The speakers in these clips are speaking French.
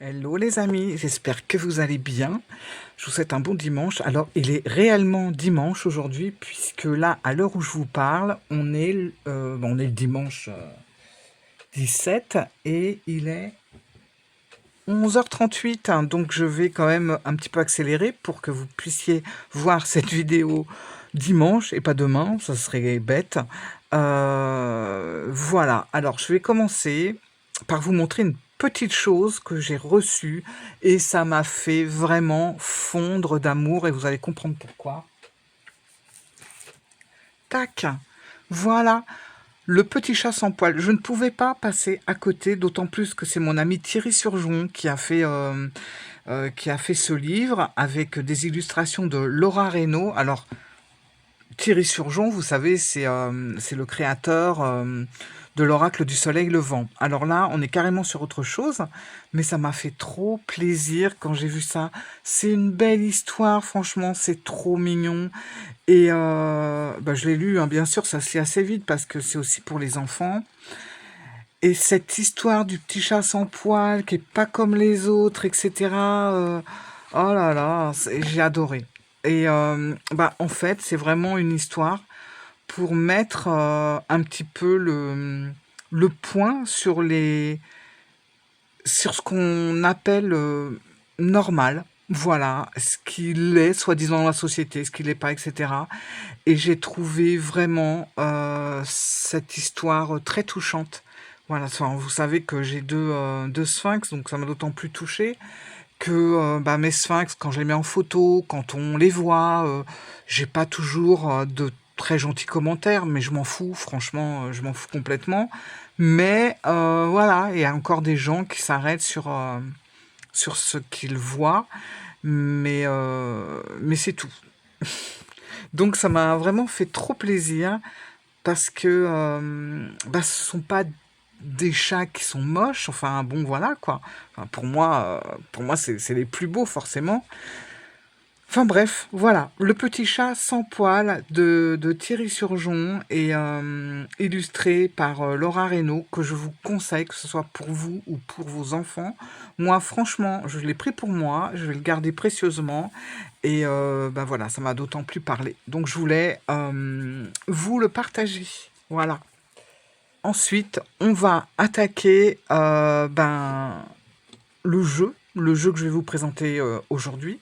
Hello les amis, j'espère que vous allez bien. Je vous souhaite un bon dimanche. Alors, il est réellement dimanche aujourd'hui, puisque là, à l'heure où je vous parle, on est le dimanche 17 et il est 11h38. Hein, donc, je vais quand même un petit peu accélérer pour que vous puissiez voir cette vidéo dimanche et pas demain, ça serait bête. Voilà, alors je vais commencer par vous montrer une petite chose que j'ai reçue et ça m'a fait vraiment fondre d'amour et vous allez comprendre pourquoi. Tac, voilà, le petit chat sans poil. Je ne pouvais pas passer à côté, d'autant plus que c'est mon ami Thierry Surgeon qui a fait ce livre avec des illustrations de Laura Reynaud. Alors, Thierry Surgeon, vous savez, c'est le créateur de l'Oracle du Soleil Levant. Alors là, on est carrément sur autre chose, mais ça m'a fait trop plaisir quand j'ai vu ça. C'est une belle histoire, franchement, c'est trop mignon. Et je l'ai lu, hein, bien sûr, ça se lit assez vite parce que c'est aussi pour les enfants. Et cette histoire du petit chat sans poil qui est pas comme les autres, etc. Oh là là, j'ai adoré. Et en fait, c'est vraiment une histoire pour mettre un petit peu le point sur ce qu'on appelle normal. Voilà, ce qu'il est, soi-disant, dans la société, ce qu'il n'est pas, etc. Et j'ai trouvé vraiment cette histoire très touchante. Voilà, enfin, vous savez que j'ai deux sphinx, donc ça m'a d'autant plus touchée que mes sphinx, quand je les mets en photo, quand on les voit, j'ai pas toujours de très gentils commentaires, mais je m'en fous, franchement, je m'en fous complètement. Mais voilà, il y a encore des gens qui s'arrêtent sur ce qu'ils voient, mais c'est tout. Donc ça m'a vraiment fait trop plaisir parce que ce sont pas des chats qui sont moches, enfin bon voilà quoi. Enfin, pour moi c'est les plus beaux forcément. Enfin bref, voilà, le petit chat sans poil de Thierry Surgeon et illustré par Laura Reynaud, que je vous conseille, que ce soit pour vous ou pour vos enfants. Moi, franchement, je l'ai pris pour moi, je vais le garder précieusement et voilà, ça m'a d'autant plus parlé. Donc je voulais vous le partager. Voilà. Ensuite, on va attaquer le jeu que je vais vous présenter aujourd'hui.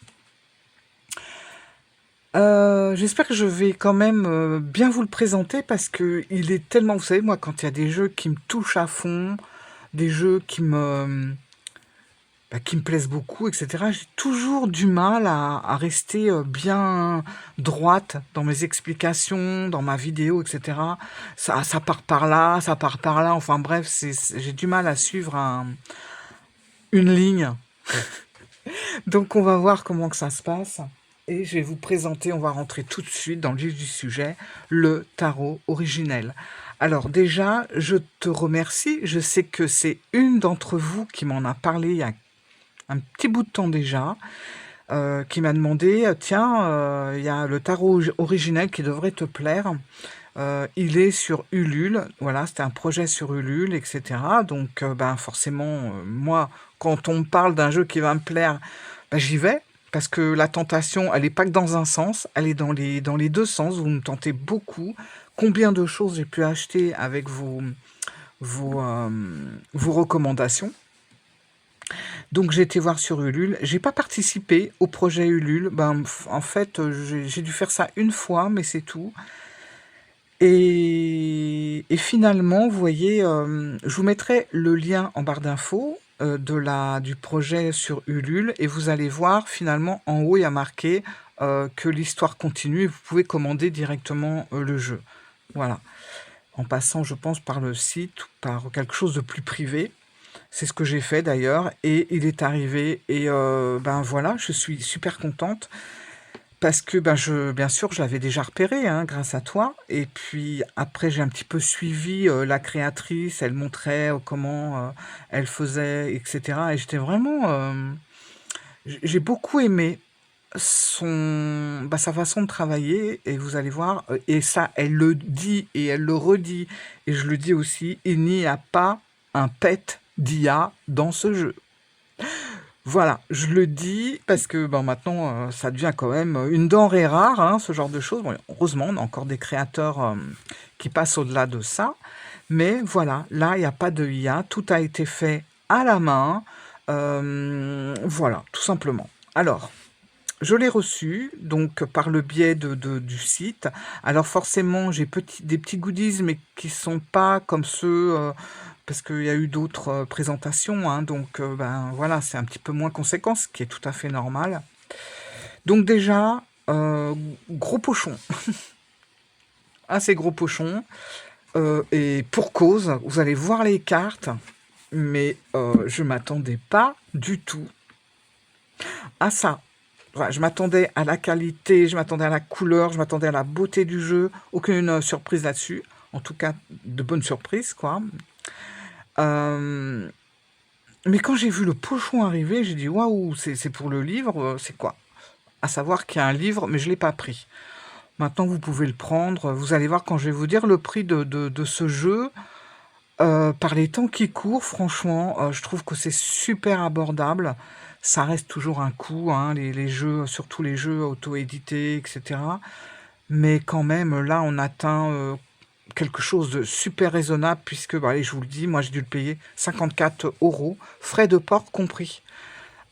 J'espère que je vais quand même bien vous le présenter parce que il est tellement, vous savez, moi, quand il y a des jeux qui me touchent à fond, des jeux qui me plaisent beaucoup, etc., j'ai toujours du mal à rester bien droite dans mes explications, dans ma vidéo, etc. Ça part par là, ça part par là, enfin bref, j'ai du mal à suivre une ligne. Donc on va voir comment que ça se passe. Et je vais vous présenter, on va rentrer tout de suite dans le vif du sujet, le tarot originel. Alors déjà, je te remercie. Je sais que c'est une d'entre vous qui m'en a parlé il y a un petit bout de temps déjà, qui m'a demandé, tiens, il y a le tarot originel qui devrait te plaire. Il est sur Ulule, voilà, c'était un projet sur Ulule, etc. Donc, forcément, moi, quand on me parle d'un jeu qui va me plaire, j'y vais, parce que la tentation, elle n'est pas que dans un sens, elle est dans les deux sens, vous me tentez beaucoup. Combien de choses j'ai pu acheter avec vos, euh, vos recommandations. Donc j'ai été voir sur Ulule, j'ai pas participé au projet Ulule, en fait j'ai dû faire ça une fois, mais c'est tout. Et finalement, vous voyez, je vous mettrai le lien en barre d'infos du projet sur Ulule et vous allez voir finalement en haut il y a marqué que l'histoire continue et vous pouvez commander directement le jeu. Voilà. En passant, je pense, par le site ou par quelque chose de plus privé. C'est ce que j'ai fait d'ailleurs et il est arrivé et voilà, je suis super contente. Parce que bien sûr, je l'avais déjà repéré grâce à toi. Et puis après, j'ai un petit peu suivi la créatrice. Elle montrait comment elle faisait, etc. Et j'étais vraiment, j'ai beaucoup aimé sa façon de travailler. Et vous allez voir. Et ça, elle le dit et elle le redit. Et je le dis aussi. Il n'y a pas un pet d'IA dans ce jeu. Voilà, je le dis parce que ben, maintenant, ça devient quand même une denrée rare, hein, ce genre de choses. Bon, heureusement, on a encore des créateurs qui passent au-delà de ça. Mais voilà, là, il n'y a pas de IA, tout a été fait à la main. Voilà, tout simplement. Alors, je l'ai reçu, donc par le biais du site. Alors forcément, j'ai des petits goodies, mais qui sont pas comme ceux, parce qu'il y a eu d'autres présentations, hein, donc ben voilà, c'est un petit peu moins conséquent, ce qui est tout à fait normal. Donc déjà, gros pochon, assez gros pochon, et pour cause, vous allez voir les cartes, mais je m'attendais pas du tout à ça. Voilà, je m'attendais à la qualité, je m'attendais à la couleur, je m'attendais à la beauté du jeu. Aucune surprise là-dessus. En tout cas, de bonnes surprises, quoi. Euh, mais quand j'ai vu le pochon arriver, j'ai dit waouh, c'est pour le livre, c'est quoi? À savoir qu'il y a un livre, mais je ne l'ai pas pris. Maintenant, vous pouvez le prendre. Vous allez voir quand je vais vous dire le prix de ce jeu. Par les temps qui courent, franchement, je trouve que c'est super abordable. Ça reste toujours un coût, hein, les jeux, surtout les jeux auto-édités, etc. Mais quand même, là, on atteint quelque chose de super raisonnable, puisque, bah, allez, je vous le dis, moi, j'ai dû le payer 54 €, frais de port compris.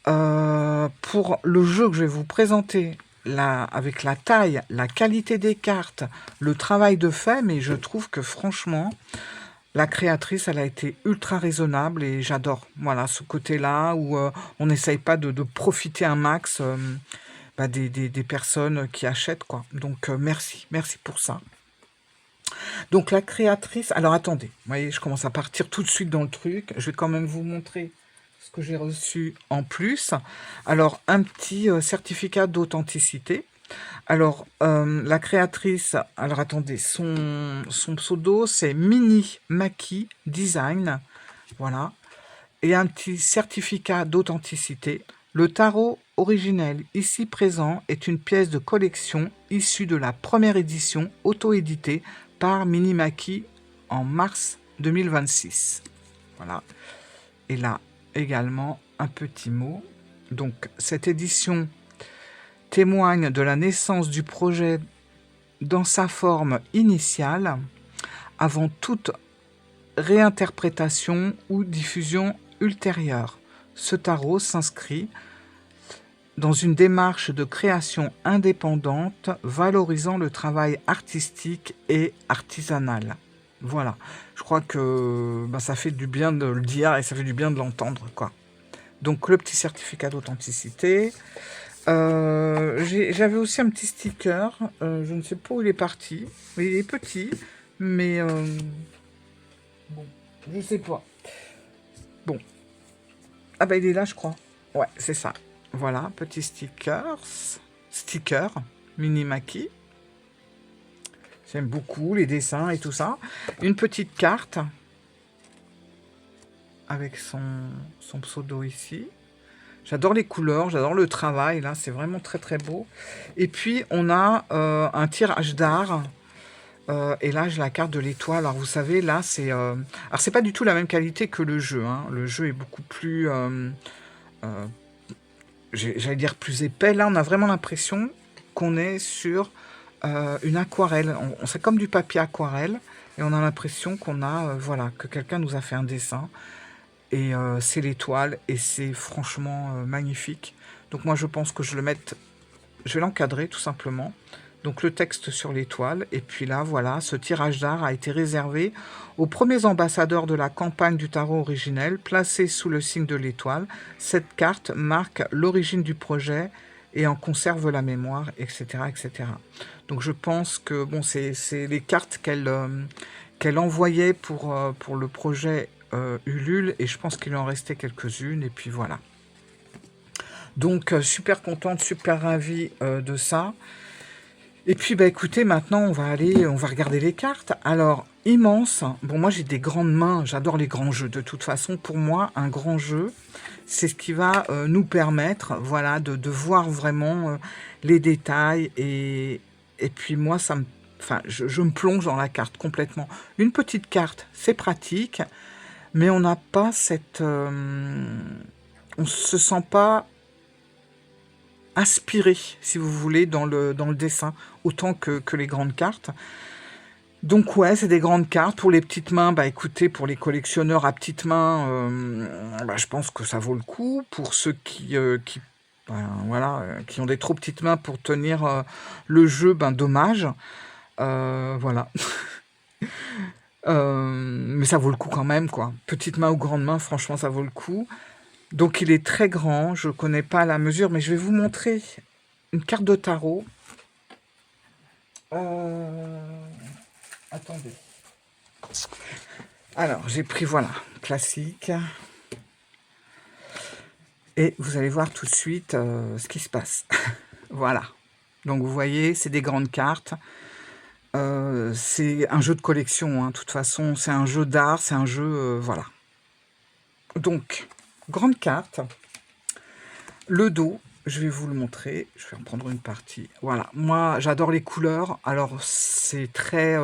Pour le jeu que je vais vous présenter, avec la taille, la qualité des cartes, le travail de fait, mais je trouve que franchement, la créatrice, elle a été ultra raisonnable et j'adore. Voilà, ce côté-là où on n'essaye pas de profiter un max bah, des personnes qui achètent, quoi. Donc, merci, merci pour ça. Donc, la créatrice... Alors, attendez, vous voyez, je commence à partir tout de suite dans le truc. Je vais quand même vous montrer ce que j'ai reçu en plus. Alors, un petit certificat d'authenticité. Alors, la créatrice, alors attendez, son pseudo, c'est Mini Maki Design, voilà, et un petit certificat d'authenticité. Le tarot originel ici présent est une pièce de collection issue de la première édition auto-éditée par Mini Maki en mars 2026. Voilà, et là également un petit mot. Donc, cette édition témoigne de la naissance du projet dans sa forme initiale, avant toute réinterprétation ou diffusion ultérieure. Ce tarot s'inscrit dans une démarche de création indépendante, valorisant le travail artistique et artisanal. Voilà, je crois que bah, ça fait du bien de le dire et ça fait du bien de l'entendre, quoi. Donc le petit certificat d'authenticité. J'avais aussi un petit sticker, je ne sais pas où il est parti, il est petit, mais bon, je sais pas. Bon, ah bah il est là je crois, ouais c'est ça. Voilà, petit sticker, Mini Maki. J'aime beaucoup les dessins et tout ça. Une petite carte avec son pseudo ici. J'adore les couleurs, j'adore le travail, là, c'est vraiment très très beau. Et puis, on a un tirage d'art. Et là, j'ai la carte de l'étoile. Alors, vous savez, là, c'est... alors, c'est pas du tout la même qualité que le jeu, hein. Le jeu est beaucoup plus... j'allais dire plus épais. Là, on a vraiment l'impression qu'on est sur une aquarelle. C'est comme du papier aquarelle. Et on a l'impression qu'on a... voilà, que quelqu'un nous a fait un dessin. Et c'est l'étoile, et c'est franchement magnifique. Donc moi je pense que je vais l'encadrer tout simplement. Donc le texte sur l'étoile, et puis là voilà, ce tirage d'art a été réservé aux premiers ambassadeurs de la campagne du tarot originel, placé sous le signe de l'étoile. Cette carte marque l'origine du projet et en conserve la mémoire, etc. etc. Donc je pense que bon, c'est les cartes qu'elle envoyait pour le projet Ulule, et je pense qu'il en restait quelques-unes, et puis voilà. Donc super contente, super ravie de ça. Et puis bah écoutez, maintenant on va regarder les cartes. Alors immense, bon moi j'ai des grandes mains, j'adore les grands jeux. De toute façon, pour moi un grand jeu, c'est ce qui va nous permettre, voilà, de voir vraiment les détails, et puis moi ça me, enfin je me plonge dans la carte complètement. Une petite carte, c'est pratique. Mais on n'a pas cette... on se sent pas aspiré, si vous voulez, dans le dessin, autant que les grandes cartes. Donc ouais, c'est des grandes cartes. Pour les petites mains, bah écoutez, pour les collectionneurs à petites mains, bah, je pense que ça vaut le coup. Pour ceux qui ben, voilà, qui ont des trop petites mains pour tenir le jeu, ben dommage. Voilà. Mais ça vaut le coup quand même, quoi. Petite main ou grande main, franchement, ça vaut le coup. Donc il est très grand, je connais pas la mesure, mais je vais vous montrer une carte de tarot. Attendez. Alors, j'ai pris, voilà, classique. Et vous allez voir tout de suite ce qui se passe. Voilà. Donc vous voyez, c'est des grandes cartes. C'est un jeu de collection, hein. De toute façon, c'est un jeu d'art, c'est un jeu... voilà. Donc, grande carte. Le dos, je vais vous le montrer. Je vais en prendre une partie. Voilà. Moi, j'adore les couleurs. Alors, c'est très...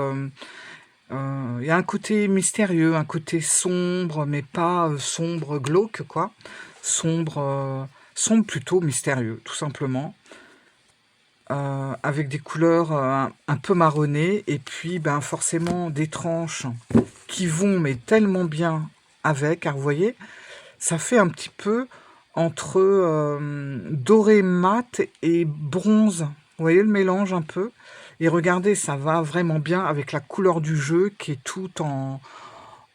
il y a un côté mystérieux, un côté sombre, mais pas sombre glauque, quoi. Sombre plutôt mystérieux, tout simplement. Avec des couleurs un peu marronnées, et puis ben, forcément des tranches qui vont mais tellement bien avec, car vous voyez, ça fait un petit peu entre doré mat et bronze. Vous voyez le mélange un peu? Et regardez, ça va vraiment bien avec la couleur du jeu qui est tout en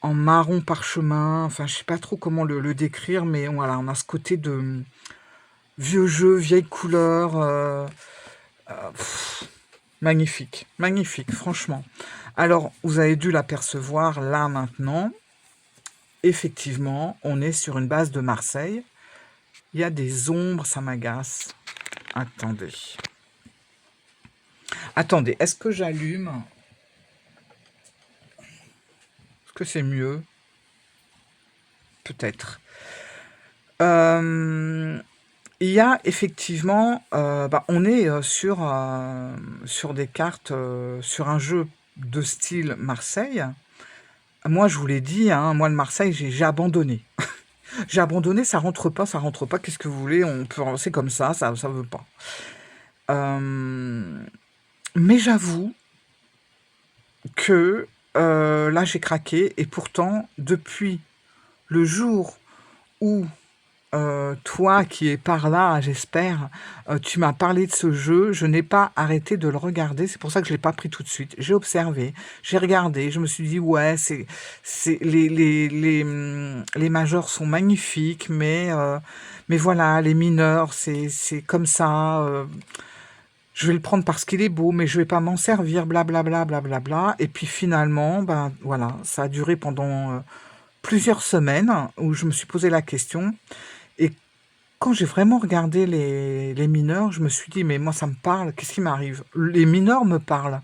marron parchemin. Enfin, je sais pas trop comment le décrire, mais voilà, on a ce côté de vieux jeu, vieille couleur. Magnifique, magnifique, franchement. Alors, vous avez dû l'apercevoir là maintenant. Effectivement, on est sur une base de Marseille. Il y a des ombres, ça m'agace. Attendez. Attendez, est-ce que j'allume? Est-ce que c'est mieux? Peut-être. Il y a effectivement, bah, on est sur des cartes, sur un jeu de style Marseille. Moi, je vous l'ai dit, hein, moi, le Marseille, j'ai abandonné. J'ai abandonné, ça rentre pas, ça rentre pas. Qu'est-ce que vous voulez? On peut avancer comme ça veut pas. Mais j'avoue que là, j'ai craqué. Et pourtant, depuis le jour où toi qui es par là, j'espère, tu m'as parlé de ce jeu, je n'ai pas arrêté de le regarder. C'est pour ça que je ne l'ai pas pris tout de suite. J'ai observé, j'ai regardé, je me suis dit, ouais, les majeurs sont magnifiques, mais voilà, les mineurs, c'est comme ça. Je vais le prendre parce qu'il est beau, mais je vais pas m'en servir, blablabla, blablabla. Et puis finalement, ben voilà, ça a duré pendant plusieurs semaines où je me suis posé la question. Et quand j'ai vraiment regardé les mineurs, je me suis dit, mais moi ça me parle, qu'est-ce qui m'arrive? Les mineurs me parlent,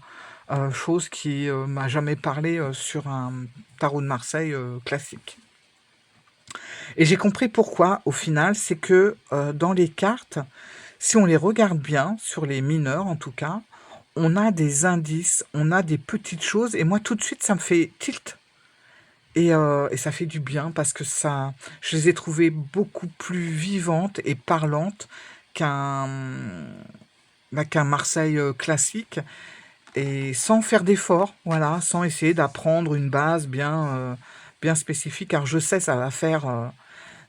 chose qui m'a jamais parlé sur un tarot de Marseille classique. Et j'ai compris pourquoi, au final, c'est que dans les cartes, si on les regarde bien, sur les mineurs en tout cas, on a des indices, on a des petites choses, et moi tout de suite ça me fait tilt. Et ça fait du bien parce que ça, je les ai trouvées beaucoup plus vivantes et parlantes qu'un qu'un Marseille classique, et sans faire d'effort, voilà, sans essayer d'apprendre une base bien spécifique, car je sais ça va faire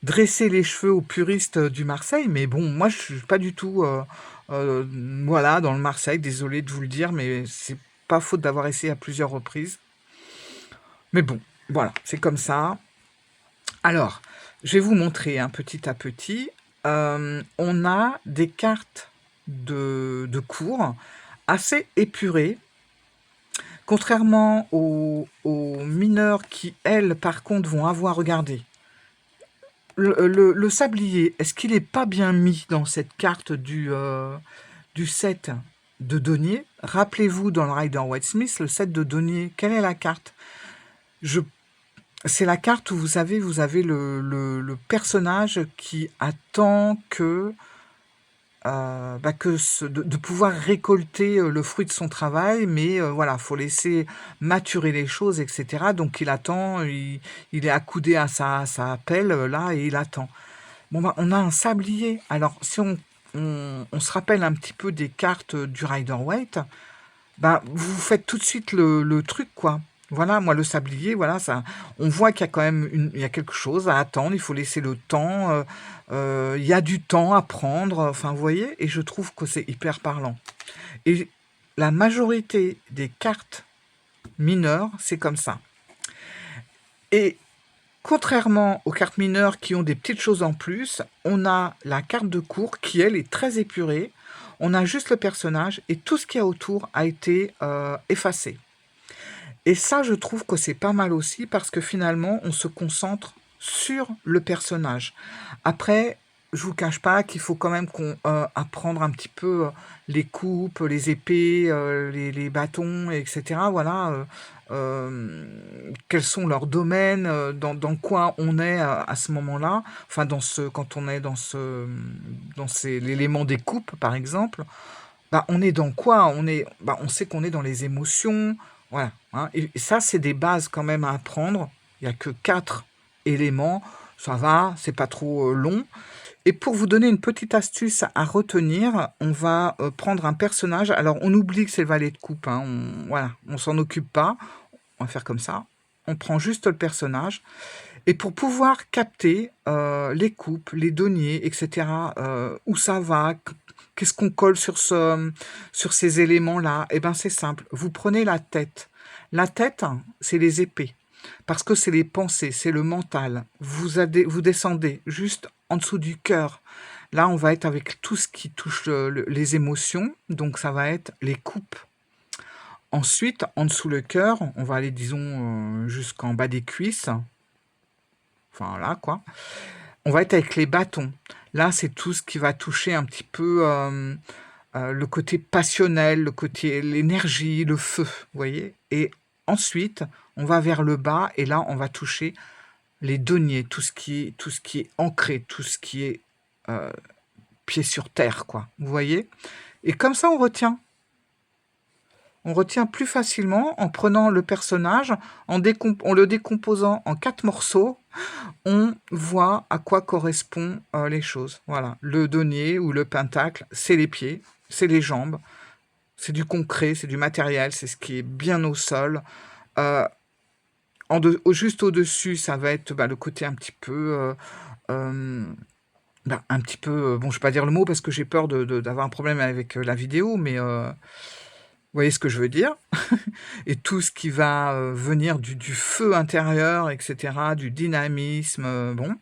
dresser les cheveux aux puristes du Marseille, mais bon, moi je suis pas du tout voilà, dans le Marseille, désolé de vous le dire, mais c'est pas faute d'avoir essayé à plusieurs reprises. Mais bon, voilà, c'est comme ça. Alors, je vais vous montrer petit à petit. On a des cartes de cours assez épurées, contrairement aux mineurs qui, elles, par contre, vont avoir regardé. Le sablier, est-ce qu'il n'est pas bien mis dans cette carte du set de denier? Rappelez-vous, dans le Rider-Waite-Smith, le set de denier, quelle est la carte? C'est la carte où vous savez, vous avez le personnage qui attend de pouvoir récolter le fruit de son travail, mais voilà, faut laisser maturer les choses, etc. Donc il attend, il est accoudé à sa pelle là et il attend. Bon, bah, on a un sablier. Alors, si on se rappelle un petit peu des cartes du Rider-Waite, bah, vous faites tout de suite le truc, quoi. Voilà, moi, le sablier, voilà, ça, on voit qu'il y a quand même il y a quelque chose à attendre, il faut laisser le temps, il y a du temps à prendre, enfin, vous voyez, et je trouve que c'est hyper parlant. Et la majorité des cartes mineures, c'est comme ça. Et contrairement aux cartes mineures qui ont des petites choses en plus, on a la carte de cours qui, elle, est très épurée. On a juste le personnage et tout ce qu'il y a autour a été effacé. Et ça, je trouve que c'est pas mal aussi parce que finalement, on se concentre sur le personnage. Après, je vous cache pas qu'il faut quand même apprendre un petit peu les coupes, les épées, les bâtons, etc. Voilà, quels sont leurs domaines, dans quoi on est à ce moment-là. Enfin, quand on est l'élément des coupes, par exemple. Bah, on est dans quoi? On sait qu'on est dans les émotions, voilà, hein. Et ça, c'est des bases quand même à apprendre. Il y a que 4 éléments, ça va, c'est pas trop long. Et pour vous donner une petite astuce à retenir, on va prendre un personnage. Alors, on oublie que c'est le valet de coupe, hein, voilà, on s'en occupe pas. On va faire comme ça. On prend juste le personnage. Et pour pouvoir capter les coupes, les deniers, etc., où ça va, qu'est-ce qu'on colle sur ces éléments-là, eh bien, c'est simple. Vous prenez la tête. La tête, c'est les épées. Parce que c'est les pensées, c'est le mental. Vous descendez juste en dessous du cœur. Là, on va être avec tout ce qui touche les émotions. Donc, ça va être les coupes. Ensuite, en dessous le cœur, on va aller, disons, jusqu'en bas des cuisses. Enfin, là, quoi. On va être avec les bâtons. Là, c'est tout ce qui va toucher un petit peu le côté passionnel, le côté, l'énergie, le feu, vous voyez. Et ensuite, on va vers le bas et là, on va toucher les deniers, tout ce qui est ancré, tout ce qui est pied sur terre, quoi. Vous voyez. Et comme ça, on retient. On retient plus facilement en prenant le personnage, en le décomposant en 4 morceaux. On voit à quoi correspondent les choses. Voilà, le denier ou le pentacle, c'est les pieds, c'est les jambes, c'est du concret, c'est du matériel, c'est ce qui est bien au sol. Juste au-dessus, ça va être le côté un petit peu... un petit peu... bon, je ne vais pas dire le mot parce que j'ai peur d'avoir un problème avec la vidéo, mais... vous voyez ce que je veux dire? Et tout ce qui va venir du feu intérieur, etc., du dynamisme, bon.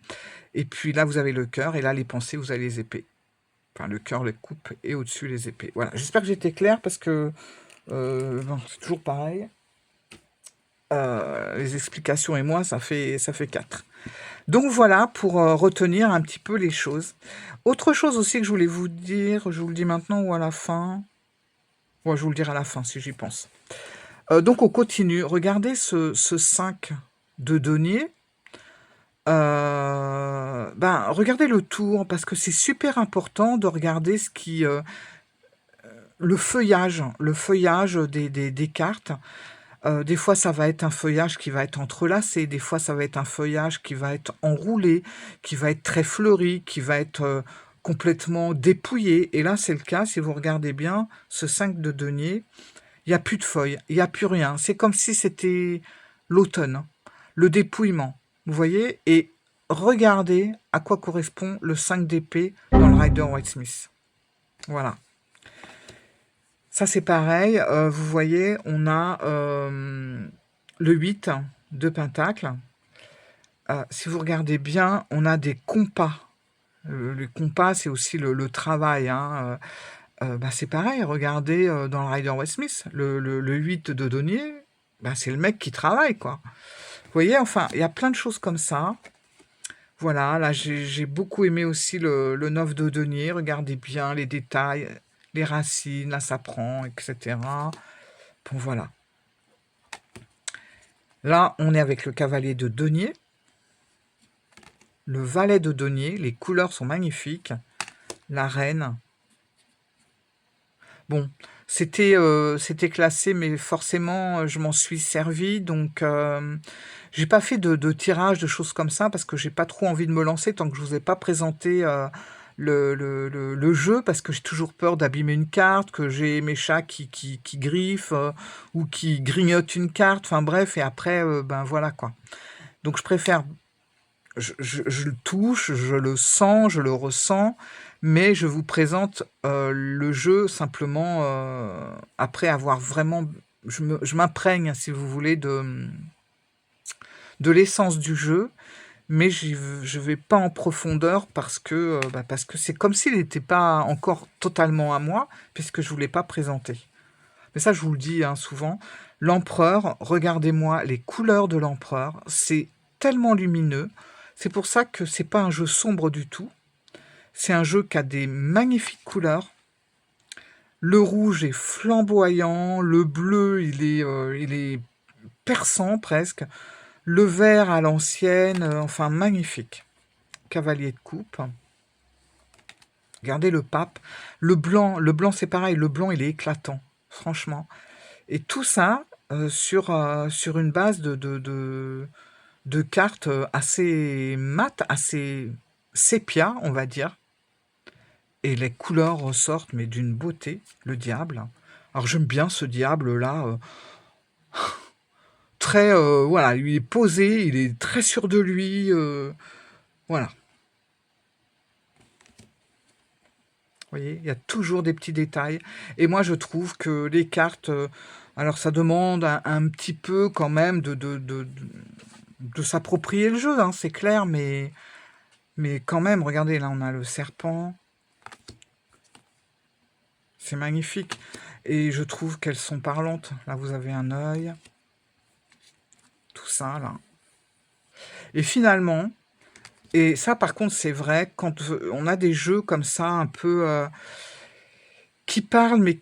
Et puis là, vous avez le cœur, et là, les pensées, vous avez les épées. Enfin, le cœur, les coupes, et au-dessus, les épées. Voilà, j'espère que j'étais clair, parce que bon, c'est toujours pareil. Les explications et moi, ça fait 4. Donc voilà, pour retenir un petit peu les choses. Autre chose aussi que je voulais vous dire, je vous le dis maintenant ou à la fin? Ouais, je vous le dirai à la fin, si j'y pense. Donc on continue. Regardez ce 5 de denier. Regardez le tour, parce que c'est super important de regarder le feuillage des cartes. Des fois, ça va être un feuillage qui va être entrelacé, des fois, ça va être un feuillage qui va être enroulé, qui va être très fleuri, qui va être complètement dépouillé. Et là, c'est le cas, si vous regardez bien, ce 5 de denier, il n'y a plus de feuilles, il n'y a plus rien. C'est comme si c'était l'automne, le dépouillement. Vous voyez? Et regardez à quoi correspond le 5 d'épée dans le Rider-Waite-Smith. Voilà. Ça, c'est pareil. Vous voyez, on a le 8 de pentacle. Si vous regardez bien, on a des compas. Le compas, c'est aussi le travail, hein. C'est pareil, regardez dans le Rider-Waite-Smith, le 8 de denier, c'est le mec qui travaille, quoi. Vous voyez, enfin, il y a plein de choses comme ça. Voilà, là, j'ai beaucoup aimé aussi le 9 de denier. Regardez bien les détails, les racines, là, ça prend, etc. Bon, voilà. Là, on est avec le cavalier de denier. Le valet de denier, les couleurs sont magnifiques. La reine. Bon, C'était classé, mais forcément, je m'en suis servi. Donc, j'ai pas fait de tirage, de choses comme ça, parce que j'ai pas trop envie de me lancer tant que je vous ai pas présenté le jeu, parce que j'ai toujours peur d'abîmer une carte, que j'ai mes chats qui griffent ou qui grignotent une carte. Enfin bref, et après, ben voilà quoi. Donc je préfère je le touche, je le sens, je le ressens, mais je vous présente le jeu simplement après avoir vraiment... Je m'imprègne, si vous voulez, de l'essence du jeu, mais je vais pas en profondeur parce que c'est comme s'il n'était pas encore totalement à moi, puisque je ne vous l'ai pas présenté. Mais ça, je vous le dis hein, souvent, l'empereur, regardez-moi les couleurs de l'empereur, c'est tellement lumineux. C'est pour ça que c'est pas un jeu sombre du tout. C'est un jeu qui a des magnifiques couleurs. Le rouge est flamboyant, le bleu, il est perçant presque. Le vert à l'ancienne, enfin magnifique. Cavalier de coupe. Regardez le pape. Le blanc c'est pareil, le blanc il est éclatant, franchement. Et tout ça sur une base de cartes assez mat, assez sépia, on va dire. Et les couleurs ressortent, mais d'une beauté, le diable. Alors j'aime bien ce diable-là, très, voilà, il est posé, il est très sûr de lui, voilà. Vous voyez, il y a toujours des petits détails. Et moi, je trouve que les cartes, alors ça demande un petit peu quand même de s'approprier le jeu, hein, c'est clair, mais quand même, regardez, là, on a le serpent. C'est magnifique. Et je trouve qu'elles sont parlantes. Là, vous avez un œil. Tout ça, là. Et finalement, et ça, par contre, c'est vrai, quand on a des jeux comme ça, un peu... qui parlent, mais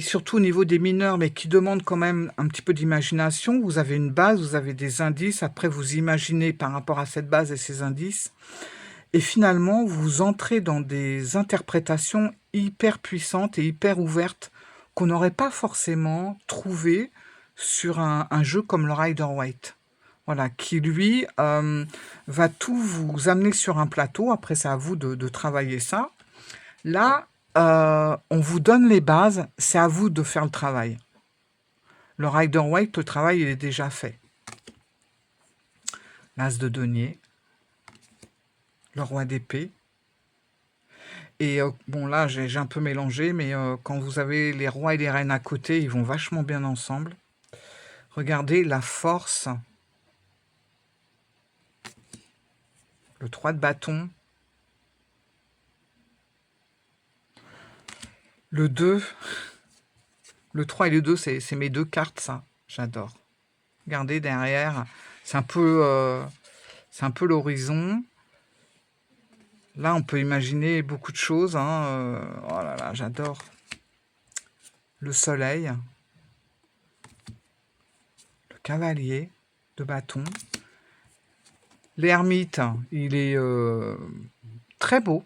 surtout au niveau des mineurs, mais qui demandent quand même un petit peu d'imagination. Vous avez une base, vous avez des indices, après vous imaginez par rapport à cette base et ces indices. Et finalement, vous entrez dans des interprétations hyper puissantes et hyper ouvertes qu'on n'aurait pas forcément trouvées sur un jeu comme le Rider White. Voilà, qui lui va tout vous amener sur un plateau. Après, c'est à vous de travailler ça. Là, on vous donne les bases, c'est à vous de faire le travail. Le Rider White, le travail, il est déjà fait. L'As de denier, le Roi d'épée. Et bon, là, j'ai un peu mélangé, mais quand vous avez les rois et les reines à côté, ils vont vachement bien ensemble. Regardez la force. Le 3 de bâton. Le 2. Le 3 et le 2, c'est mes deux cartes, ça. J'adore. Regardez derrière. C'est un peu l'horizon. Là, on peut imaginer beaucoup de choses. Hein. Oh là là, j'adore. Le soleil. Le cavalier de bâton. L'ermite, il est très beau.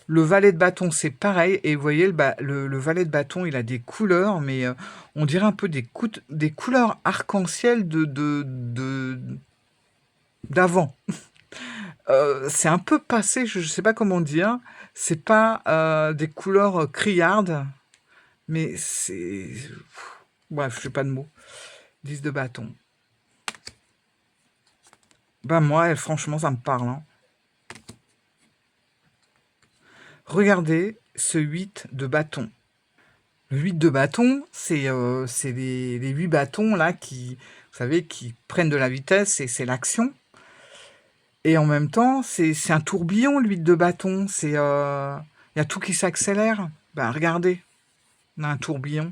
Le valet de bâton, c'est pareil. Et vous voyez, le valet de bâton, il a des couleurs, mais on dirait un peu des couleurs arc-en-ciel d'avant. C'est un peu passé, je ne sais pas comment dire. C'est pas des couleurs criardes, mais c'est... Bref, je n'ai pas de mots. 10 de bâton. Ben moi, franchement, ça me parle. Hein. Regardez ce 8 de bâton. Le 8 de bâton, c'est les 8 bâtons là qui, vous savez, qui prennent de la vitesse et c'est l'action. Et en même temps, c'est un tourbillon, le 8 de bâton. Il y a tout qui s'accélère. Ben regardez, on a un tourbillon.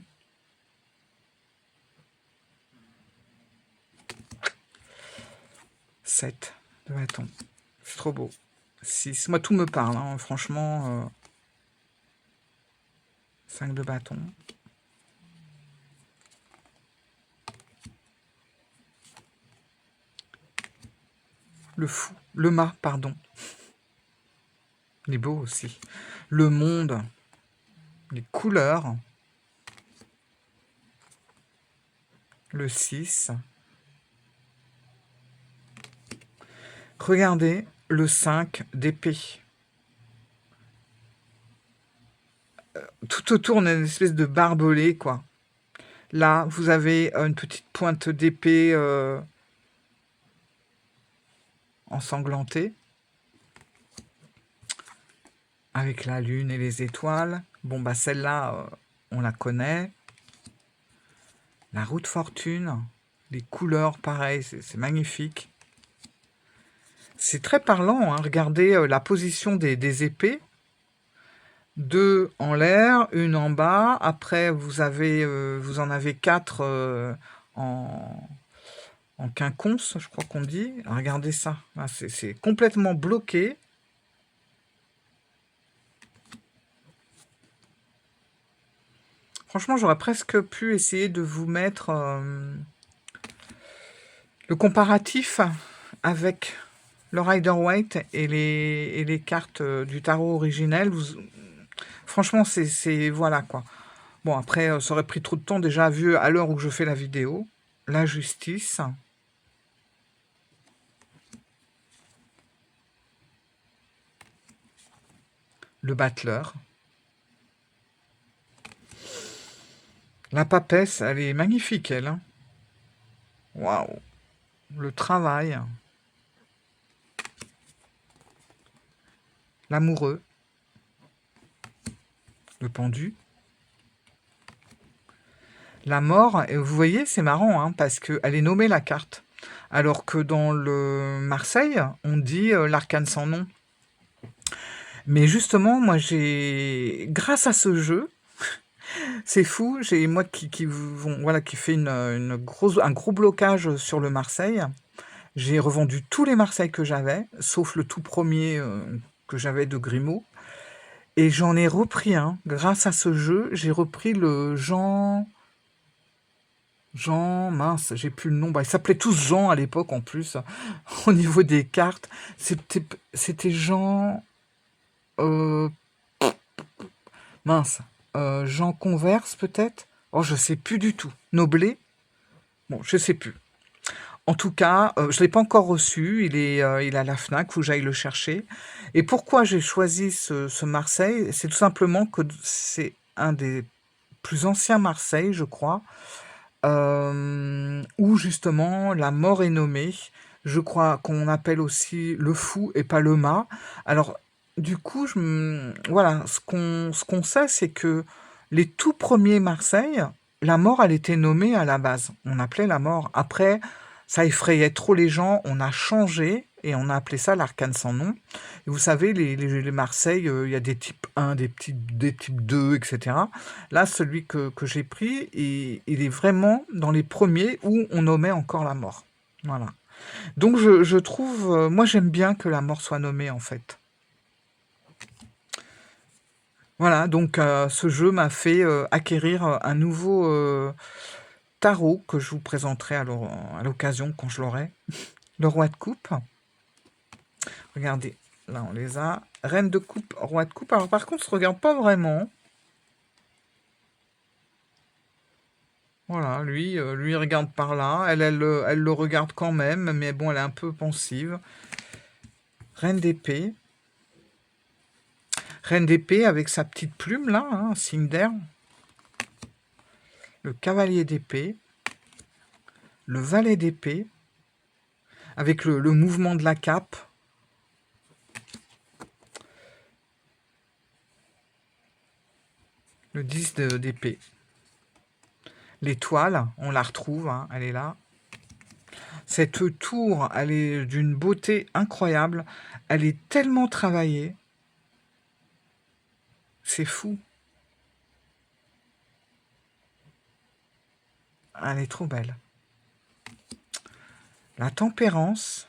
« 7 de bâton. C'est trop beau. 6. Moi, tout me parle, hein, franchement. 5 de bâton. Le fou. Le mât, pardon. Il est beau aussi. Le monde. les couleurs, le 6. Regardez le 5 d'épée. Tout autour, on a une espèce de barbelé, quoi. Là, vous avez une petite pointe d'épée ensanglantée, avec la lune et les étoiles. Bon, bah celle-là, on la connaît. La roue de fortune, les couleurs, pareil, c'est magnifique. C'est très parlant, hein. Regardez la position des épées. 2 en l'air, une en bas. Après, vous en avez 4 en quinconce, je crois qu'on dit. Regardez ça. Ah, c'est complètement bloqué. Franchement, j'aurais presque pu essayer de vous mettre le comparatif avec le Rider-Waite et les cartes du tarot originel. Franchement, voilà, quoi. Bon, après, ça aurait pris trop de temps, déjà, vu à l'heure où je fais la vidéo. La justice. Le battleur. La papesse, elle est magnifique, elle. Hein. Waouh. Le travail. L'amoureux. Le pendu. La mort, et vous voyez, c'est marrant, hein, parce qu'elle est nommée la carte. Alors que dans le Marseille, on dit l'arcane sans nom. Mais justement, moi, grâce à ce jeu, c'est fou, j'ai moi qui fait un gros blocage sur le Marseille. J'ai revendu tous les Marseilles que j'avais, sauf le tout premier que j'avais de Grimaud. Et j'en ai repris un. Grâce à ce jeu, j'ai repris le Jean, mince, j'ai plus le nom. Bah, ils s'appelaient tous Jean à l'époque en plus. Au niveau des cartes, c'était Jean. Mince. Jean Converse peut-être. Oh, je sais plus du tout. Noblet. Bon, je sais plus. En tout cas, je ne l'ai pas encore reçu. Il est à la Fnac. Faut que j'aille le chercher. Et pourquoi j'ai choisi ce Marseille? C'est tout simplement que c'est un des plus anciens Marseille, je crois. Où justement la mort est nommée. Je crois qu'on appelle aussi le fou et pas le mât. Alors, du coup, voilà, ce qu'on sait, c'est que les tout premiers Marseille, la mort, elle était nommée à la base. On appelait la mort. Après, ça effrayait trop les gens, on a changé et on a appelé ça l'arcane sans nom. Et vous savez, les Marseille, il y a des types 1, des types 2, etc. Là, celui que j'ai pris, il est vraiment dans les premiers où on nommait encore la mort. Voilà. Donc, je trouve, moi j'aime bien que la mort soit nommée en fait. Voilà, donc ce jeu m'a fait acquérir un nouveau tarot que je vous présenterai à l'occasion quand je l'aurai. Le roi de coupe. Regardez, là on les a. Reine de coupe, roi de coupe. Alors par contre, ça ne se regarde pas vraiment. Voilà, lui, il regarde par là. Elle le regarde quand même, mais bon, elle est un peu pensive. Reine d'épée. Reine d'épée avec sa petite plume là, hein, signe d'air. Le cavalier d'épée. Le valet d'épée. Avec le mouvement de la cape. Le 10 d'épée. L'étoile, on la retrouve, hein, elle est là. Cette tour, elle est d'une beauté incroyable. Elle est tellement travaillée. C'est fou. Elle est trop belle. La tempérance.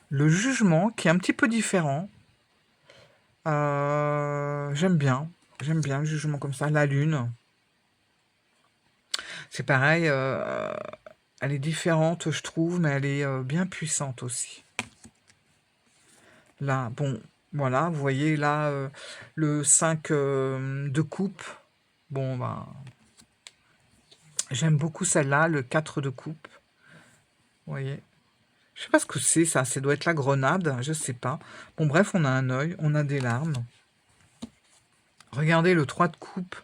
Le jugement, qui est un petit peu différent. J'aime bien. J'aime bien le jugement comme ça. La lune. C'est pareil. Elle est différente, je trouve, mais elle est bien puissante aussi. Là, bon, Voilà, vous voyez là, le 5 de coupe. Bon, ben, j'aime beaucoup celle-là, le 4 de coupe. Vous voyez? Je sais pas ce que c'est ça, ça doit être la grenade, je sais pas. Bon bref, on a un œil, on a des larmes. Regardez le 3 de coupe,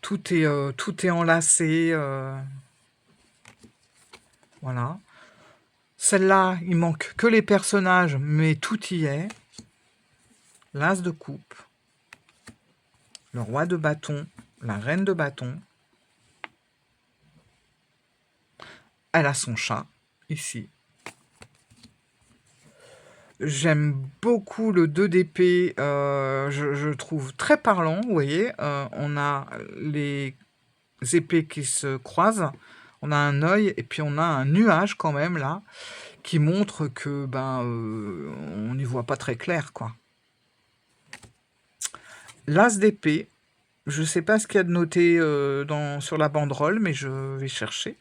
tout est enlacé, voilà. Celle-là, il manque que les personnages, mais tout y est. L'as de coupe, le roi de bâton, la reine de bâton. Elle a son chat, ici. J'aime beaucoup le 2 d'épée, je trouve très parlant, vous voyez. On a les épées qui se croisent, on a un œil et puis on a un nuage quand même là, qui montre que, ben, on n'y voit pas très clair, quoi. L'as d'épée, je sais pas ce qu'il y a de noté, sur la banderole, mais je vais chercher.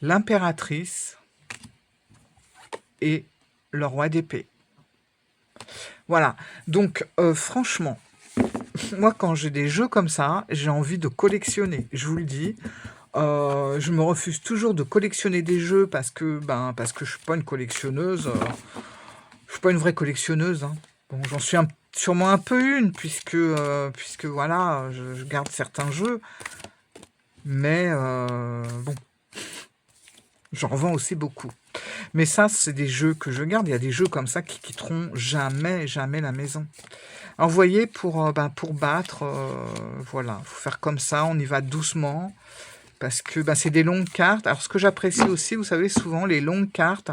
L'impératrice et le roi d'épée. Voilà, donc franchement, moi quand j'ai des jeux comme ça, j'ai envie de collectionner, je vous le dis. Je me refuse toujours de collectionner des jeux parce que je suis pas une collectionneuse, je suis pas une vraie collectionneuse, hein. Bon, j'en suis sûrement un peu une puisque voilà, je garde certains jeux, mais bon, j'en revends aussi beaucoup. Mais ça, c'est des jeux que je garde. Il y a des jeux comme ça qui quitteront jamais, jamais la maison. Alors, vous voyez, pour battre, voilà, faut faire comme ça, on y va doucement, parce que c'est des longues cartes. Alors, ce que j'apprécie aussi, vous savez, souvent, les longues cartes,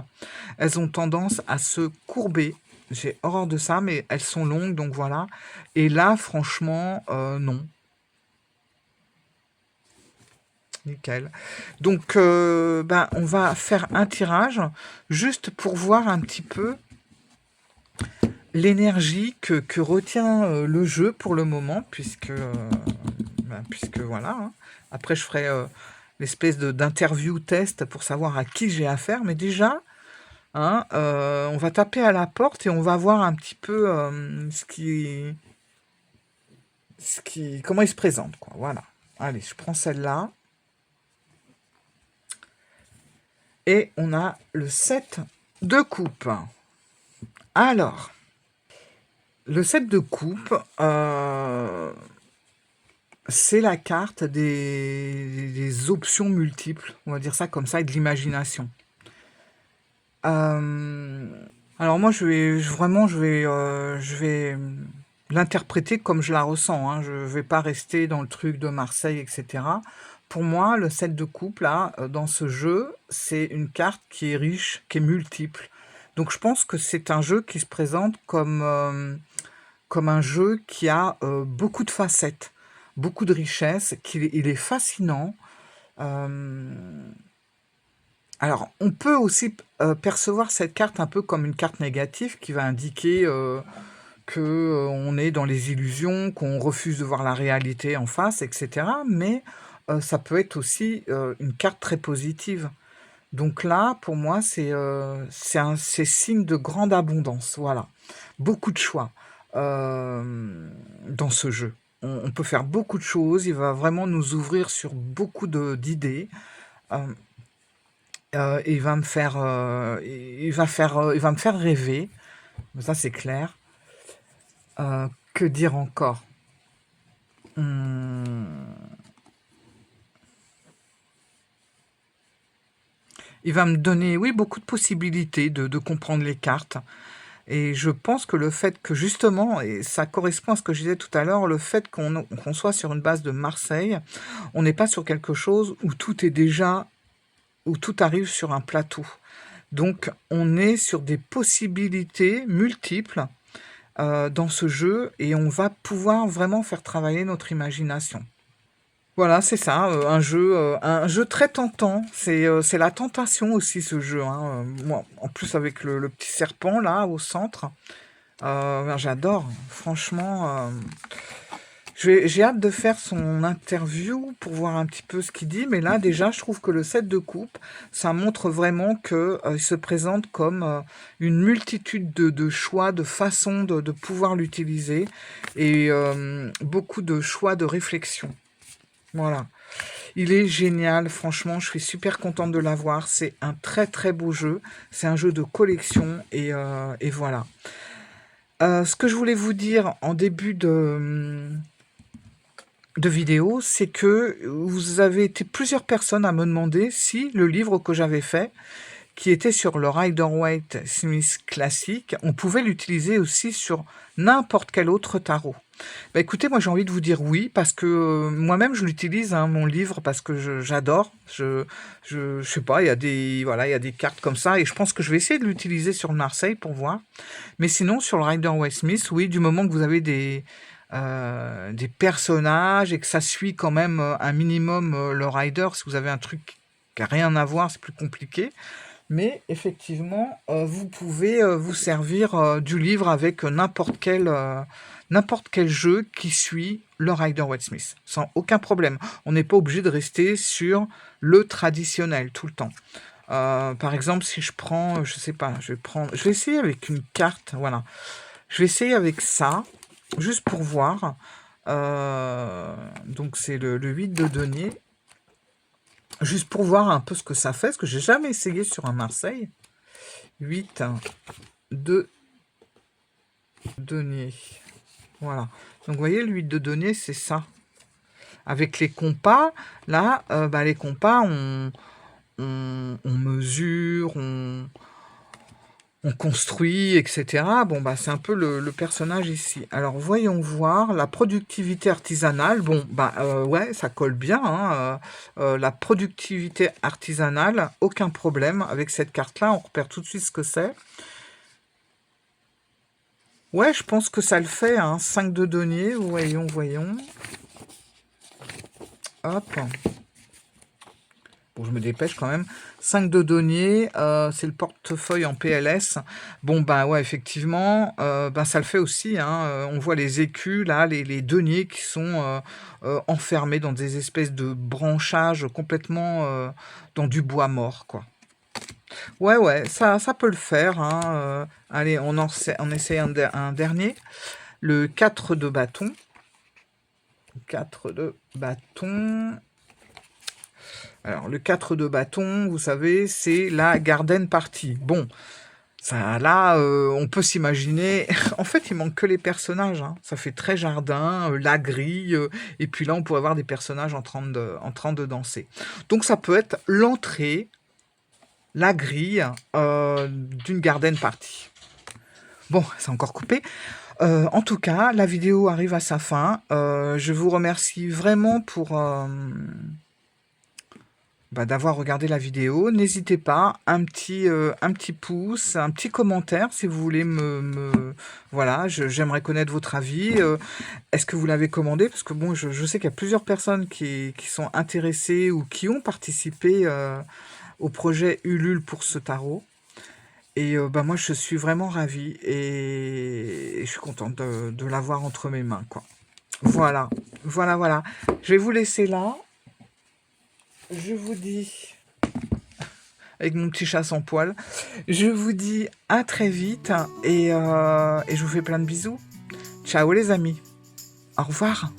elles ont tendance à se courber. J'ai horreur de ça, mais elles sont longues, donc voilà. Et là, franchement, non. Nickel. Donc, on va faire un tirage, juste pour voir un petit peu l'énergie que retient le jeu pour le moment, puisque voilà, hein. Après, je ferai l'espèce d'interview test pour savoir à qui j'ai affaire, mais déjà, hein, on va taper à la porte et on va voir un petit peu comment il se présente, quoi. Voilà. Allez, je prends celle-là. Et on a le 7 de coupe. Alors, le 7 de coupe, c'est la carte des options multiples, on va dire ça comme ça, et de l'imagination. Alors moi, je vais l'interpréter comme je la ressens, hein. Je ne vais pas rester dans le truc de Marseille, etc. Pour moi, le 7 de coupe, là, dans ce jeu, c'est une carte qui est riche, qui est multiple. Donc je pense que c'est un jeu qui se présente comme un jeu qui a beaucoup de facettes, beaucoup de richesses, il est fascinant. Alors, on peut aussi percevoir cette carte un peu comme une carte négative qui va indiquer que on est dans les illusions, qu'on refuse de voir la réalité en face, etc. Mais ça peut être aussi une carte très positive. Donc là, pour moi, c'est signe de grande abondance, voilà. Beaucoup de choix dans ce jeu. On peut faire beaucoup de choses, il va vraiment nous ouvrir sur beaucoup d'idées. Et il va me faire, il va me faire rêver, ça c'est clair. Que dire encore? Il va me donner, oui, beaucoup de possibilités de comprendre les cartes. Et je pense que le fait que justement, et ça correspond à ce que je disais tout à l'heure, le fait qu'on soit sur une base de Marseille, on n'est pas sur quelque chose où où tout arrive sur un plateau. Donc on est sur des possibilités multiples dans ce jeu et on va pouvoir vraiment faire travailler notre imagination. Voilà, c'est ça, un jeu très tentant. C'est la tentation aussi ce jeu, hein. Moi, en plus avec le petit serpent là au centre, j'adore. Franchement, J'ai hâte de faire son interview pour voir un petit peu ce qu'il dit, mais là déjà je trouve que le set de coupe, ça montre vraiment que il se présente comme une multitude de choix, de façons de pouvoir l'utiliser et beaucoup de choix de réflexion. Voilà. Il est génial, franchement, je suis super contente de l'avoir. C'est un très très beau jeu. C'est un jeu de collection et voilà. Ce que je voulais vous dire en début de vidéo, c'est que vous avez été plusieurs personnes à me demander si le livre que j'avais fait, qui était sur le Rider-Waite-Smith classique, on pouvait l'utiliser aussi sur n'importe quel autre tarot. Bah écoutez, moi j'ai envie de vous dire oui, parce que moi-même je l'utilise, hein, mon livre, parce que j'adore. Je sais pas, il y a des, voilà, il y a des cartes comme ça, et je pense que je vais essayer de l'utiliser sur Marseille pour voir. Mais sinon, sur le Rider-Waite-Smith, oui, du moment que vous avez des personnages et que ça suit quand même un minimum le Rider, si vous avez un truc qui n'a rien à voir, c'est plus compliqué. Mais effectivement, vous pouvez vous servir du livre avec n'importe quel jeu qui suit le Rider-Waite-Smith, sans aucun problème. On n'est pas obligé de rester sur le traditionnel tout le temps. Par exemple, si je prends, je sais pas, je vais essayer avec une carte, voilà. Je vais essayer avec ça, juste pour voir. Donc c'est le 8 de denier. Juste pour voir un peu ce que ça fait, parce que j'ai jamais essayé sur un Marseille. 8 de denier. Voilà. Donc vous voyez, le 8 de denier, c'est ça. Avec les compas, là, les compas, on mesure, on construit, etc. Bon, bah, c'est un peu le personnage ici. Alors, voyons voir la productivité artisanale. Bon, bah, ouais, ça colle bien. Hein, la productivité artisanale, aucun problème. Avec cette carte-là, on repère tout de suite ce que c'est. Ouais, je pense que ça le fait. Hein, 5 de denier, voyons. Hop. Bon, je me dépêche quand même. 5 de denier, c'est le portefeuille en PLS. Bon, ben ouais, effectivement, ça le fait aussi. Hein, on voit les écus, là, les deniers qui sont enfermés dans des espèces de branchages complètement dans du bois mort, quoi. Ouais, ça peut le faire. Hein, allez, on essaie un dernier. Le 4 de bâton. 4 de bâton. Alors, le 4 de bâton, vous savez, c'est la garden party. Bon, ça, là, on peut s'imaginer... En fait, il manque que les personnages. Hein. Ça fait très jardin, la grille, et puis là, on pourrait voir des personnages en train de danser. Donc, ça peut être l'entrée, la grille d'une garden party. Bon, c'est encore coupé. En tout cas, la vidéo arrive à sa fin. Je vous remercie vraiment pour... d'avoir regardé la vidéo. N'hésitez pas, un petit pouce, un petit commentaire si vous voulez voilà, j'aimerais connaître votre avis. Est-ce que vous l'avez commandé? Parce que bon, je sais qu'il y a plusieurs personnes qui sont intéressées ou qui ont participé au projet Ulule pour ce tarot. Et moi, je suis vraiment ravie et je suis contente de l'avoir entre mes mains, quoi. Voilà. Je vais vous laisser là. Je vous dis, avec mon petit chat sans poil, je vous dis à très vite et je vous fais plein de bisous. Ciao les amis. Au revoir.